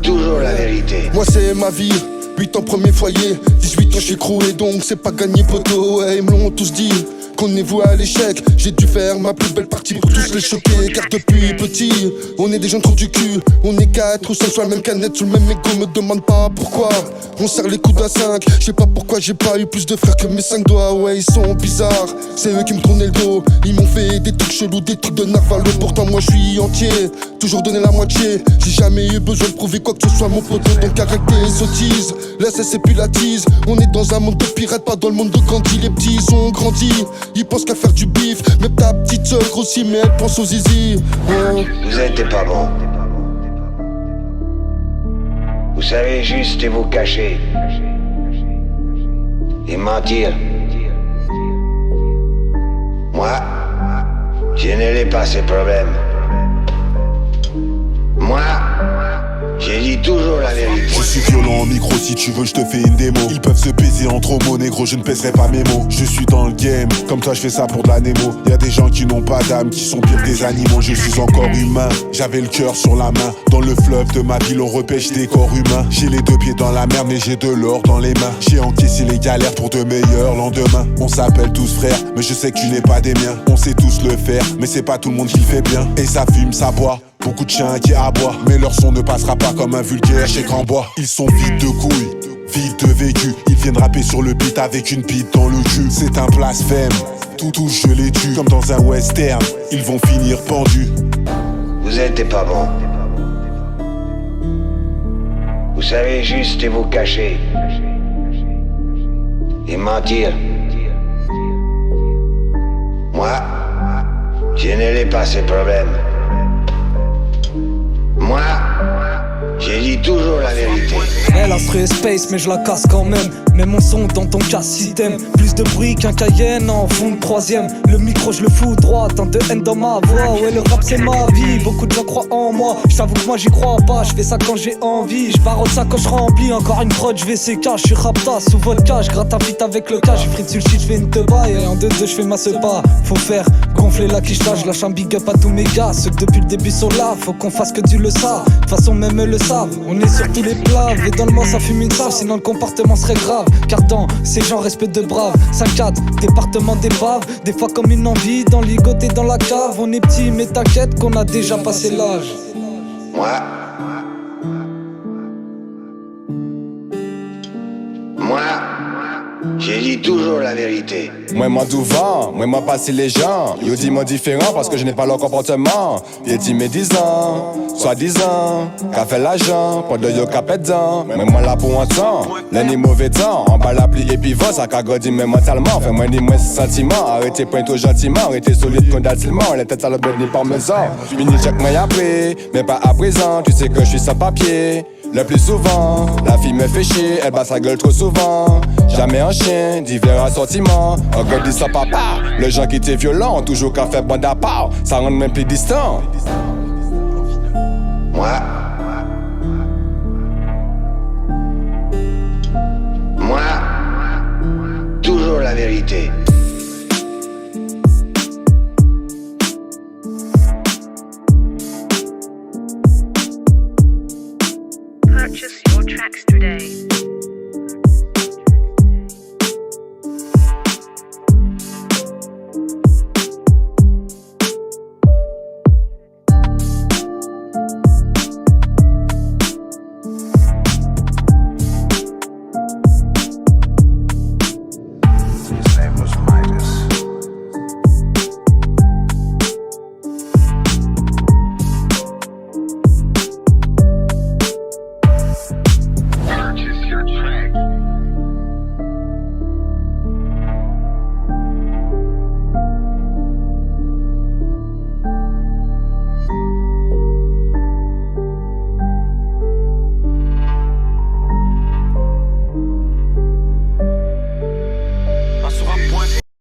toujours la vérité. Moi c'est ma vie, 8 ans premier foyer, 18 ans j'ai croué donc c'est pas gagné poteau. Ouais, ils me l'ont tous dit, qu'on est voué à l'échec. J'ai dû faire ma plus belle partie pour tous les choquer. Car depuis petit, on est des gens trop du cul. On est 4 ou 5 sur la même canette, sous le même égo. Me demande pas pourquoi on serre les coudes à 5. Je sais pas pourquoi j'ai pas eu plus de frères que mes 5 doigts. Ouais, ils sont bizarres, c'est eux qui me tournaient le dos. Ils m'ont fait des trucs chelous, des trucs de narvalo. Pourtant moi je suis entier, toujours donné la moitié. J'ai jamais eu besoin de prouver quoi que ce soit mon poteau. Donc arrête tes sottises, laisse c'est plus la tease. On est dans un monde de pirates, pas dans le monde de Gandhi. Les petits ont grandi, ils pensent qu'à faire du bif. Même ta petite sœur grossit mais elle pense aux zizi. Vous êtes pas bon. Vous savez juste vous cacher et mentir. Moi, je n'ai pas ces problèmes. Moi, j'ai dit toujours la vérité. Je suis violent en micro, si tu veux je te fais une démo. Ils peuvent se baiser entre mots, négro, je ne pèserai pas mes mots. Je suis dans le game, comme toi je fais ça pour de la némo. Y'a des gens qui n'ont pas d'âme, qui sont pires que des animaux. Je suis encore humain, j'avais le cœur sur la main. Dans le fleuve de ma ville on repêche des corps humains. J'ai les 2 pieds dans la merde mais j'ai de l'or dans les mains. J'ai encaissé les galères pour de meilleurs lendemains. On s'appelle tous frères, mais je sais que tu n'es pas des miens. On sait tous le faire, mais c'est pas tout le monde qui le fait bien. Et ça fume, ça boit, beaucoup de chiens qui aboient. Mais leur son ne passera pas comme un vulgaire chez Grand Bois. Ils sont vides de couilles, vides de vécu. Ils viennent rapper sur le beat avec une bite dans le cul. C'est un blasphème, tout touche je les tue. Comme dans un western, ils vont finir pendus. Vous êtes pas bon. Vous savez juste vous cacher et mentir. Moi, je n'ai pas ces problèmes. Moi, j'ai dit toujours la vérité. Elle a fruit space mais je la casse quand même. Mets mon son dans ton casse système. Plus de bruit qu'un Cayenne en fond de 3ème. Le micro je le fous droit, tant de haine dans ma voix. Ouais le rap c'est ma vie, beaucoup de gens croient en moi. J'avoue que moi j'y crois pas, je fais ça quand j'ai envie. J'barre ça quand je remplis, encore une prod je vais CK. Je suis rapta sous vodka, je gratte un feat avec le cas. J'ai frite sur le shit, je fais une teba et en 2-2 je fais ma sepa. Faut faire gonfler la quiche là, je lâche un big up à tous mes gars. Ceux que depuis le début sont là, faut qu'on fasse que tu le saves. De toute façon même eux le savent, on est sur tous les plats. Et dans le mort ça fume une save, sinon le comportement serait grave. Car dans ces gens respect de braves. 5-4, département des baves. Des fois comme une envie, dans ligoté dans la cave. On est petit mais t'inquiète qu'on a déjà passé l'âge. Moi, j'ai dit toujours la vérité. Moi d'ouvant, moi passé les gens. Yo dis moi différent parce que je n'ai pas leur comportement. Y'a dit mes 10 ans, soit 10 ans. Qu'a fait l'agent, pas de yo qu'a pète dedans. Moi là pour un temps, l'année mauvais temps. En bas la pluie et puis vent, ça qu'a grandi mais mentalement. Fais-moi ni moins sentiment, arrêtez point trop gentiment. Arrêtez solide condatilement, la tête à la bête ni parmesan. Mini check moi après, mais pas à présent. Tu sais que je suis sans papier. Le plus souvent, la fille me fait chier, elle bat sa gueule trop souvent. Jamais un chien, divers assortiments. Encore dit ça papa, le gens qui étaient violents, toujours qu'à faire bande à part, ça rend même plus distant. Moi, toujours la vérité.